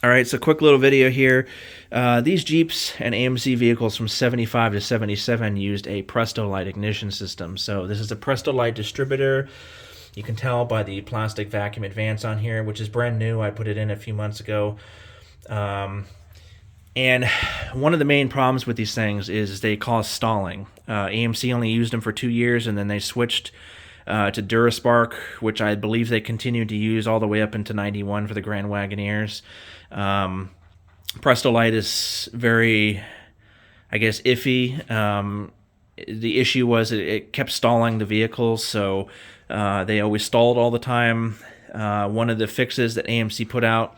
All right, so quick little video here. These Jeeps and AMC vehicles from 75 to 77 used a Prestolite ignition system. So this is a Prestolite distributor. You can tell by the plastic vacuum advance on here, which is brand new. I put it in a few months ago. And one of the main problems with these things is they cause stalling. AMC only used them for 2 years, and then they switched to Duraspark, which I believe they continued to use all the way up into 91 for the Grand Wagoneers. Prestolite is very, I guess, iffy. The issue was it kept stalling the vehicles, so they always stalled all the time. One of the fixes that AMC put out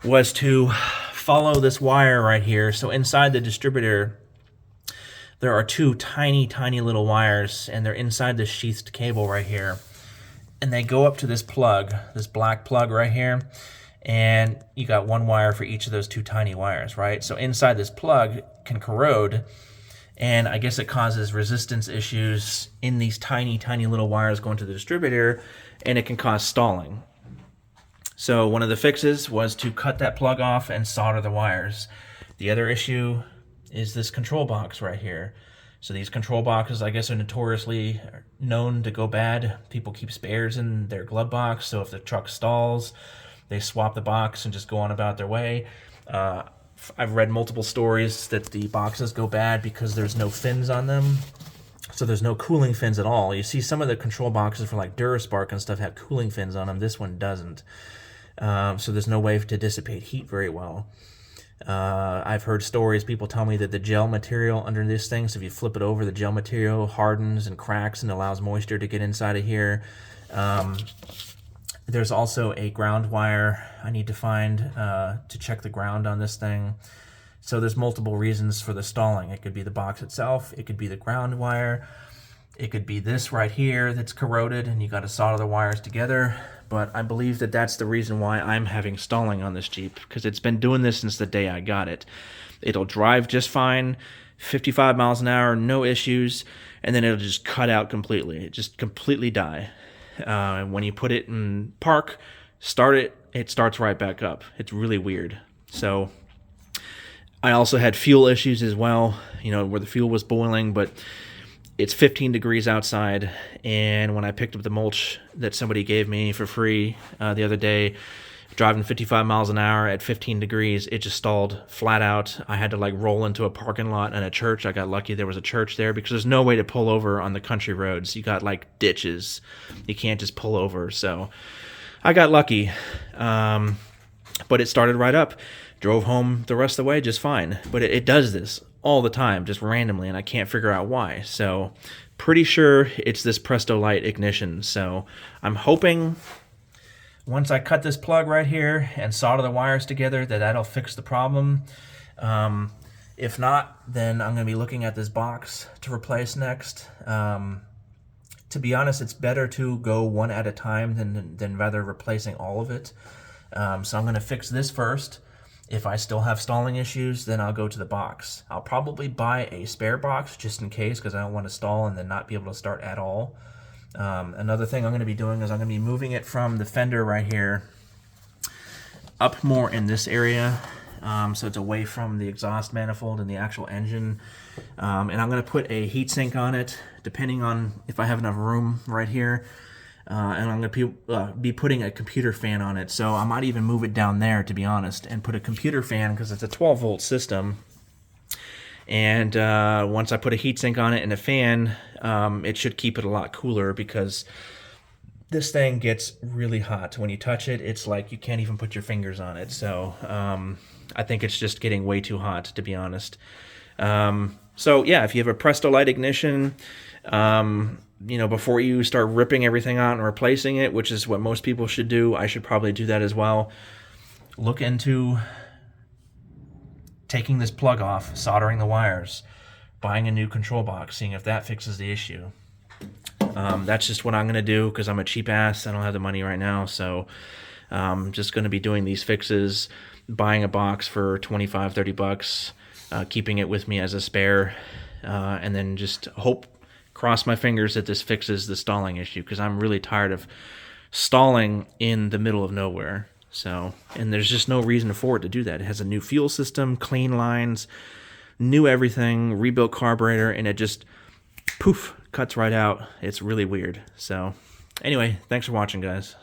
was to follow this wire right here. So inside the distributor, there are two tiny, tiny little wires, and they're inside this sheathed cable right here. And they go up to this plug, this black plug right here, and you got one wire for each of those two tiny wires, right? So inside this plug can corrode, and I guess it causes resistance issues in these tiny, tiny little wires going to the distributor, and it can cause stalling. So one of the fixes was to cut that plug off and solder the wires. The other issue is this control box right here. So these control boxes, I guess, are notoriously known to go bad. People keep spares in their glove box, so if the truck stalls, they swap the box and just go on about their way. I've read multiple stories that the boxes go bad because there's no fins on them. So there's no cooling fins at all. You see some of the control boxes for like Duraspark and stuff have cooling fins on them. This one doesn't. So there's no way to dissipate heat very well. I've heard stories, people tell me that the gel material under this thing, so if you flip it over, the gel material hardens and cracks and allows moisture to get inside of here. There's also a ground wire I need to find to check the ground on this thing. So there's multiple reasons for the stalling. It could be the box itself, it could be the ground wire, it could be this right here that's corroded and you got to solder the wires together. But I believe that that's the reason why I'm having stalling on this Jeep, because it's been doing this since the day I got it. It'll drive just fine, 55 miles an hour, no issues, and then it'll just cut out completely. It just completely die. When you put it in park, start it, it starts right back up. It's really weird. So I also had fuel issues as well, you know, where the fuel was boiling, but it's 15 degrees outside, and when I picked up the mulch that somebody gave me for free the other day, driving 55 miles an hour at 15 degrees, it just stalled flat out. I had to like roll into a parking lot and a church. I got lucky there was a church there because there's no way to pull over on the country roads. You got like ditches. You can't just pull over. So I got lucky, but it started right up. Drove home the rest of the way just fine. But it does this all the time, just randomly, and I can't figure out why. So pretty sure it's this Prestolite ignition. So I'm hoping once I cut this plug right here and solder the wires together that that'll fix the problem. If not, then I'm going to be looking at this box to replace next. To be honest, it's better to go one at a time than rather replacing all of it. So I'm going to fix this first. If I still have stalling issues, then I'll go to the box. I'll probably buy a spare box just in case, because I don't want to stall and then not be able to start at all. Another thing I'm going to be doing is I'm going to be moving it from the fender right here up more in this area, so it's away from the exhaust manifold and the actual engine. And I'm going to put a heatsink on it, depending on if I have enough room right here. And I'm going to be putting a computer fan on it. So I might even move it down there, to be honest, and put a computer fan because it's a 12-volt system. And once I put a heatsink on it and a fan, it should keep it a lot cooler because this thing gets really hot. When you touch it, it's like you can't even put your fingers on it. So I think it's just getting way too hot, to be honest. So yeah, if you have a Prestolite ignition, you know, before you start ripping everything out and replacing it, which is what most people should do, I should probably do that as well. Look into taking this plug off, soldering the wires, buying a new control box, seeing if that fixes the issue. That's just what I'm going to do because I'm a cheap ass. I don't have the money right now, so I'm just going to be doing these fixes, buying a box for 25, 30 bucks, keeping it with me as a spare, and then just cross my fingers that this fixes the stalling issue because I'm really tired of stalling in the middle of nowhere. So, and there's just no reason for it to do that. It has a new fuel system, clean lines, new everything, rebuilt carburetor, and it just, poof, cuts right out. It's really weird. So, anyway, thanks for watching, guys.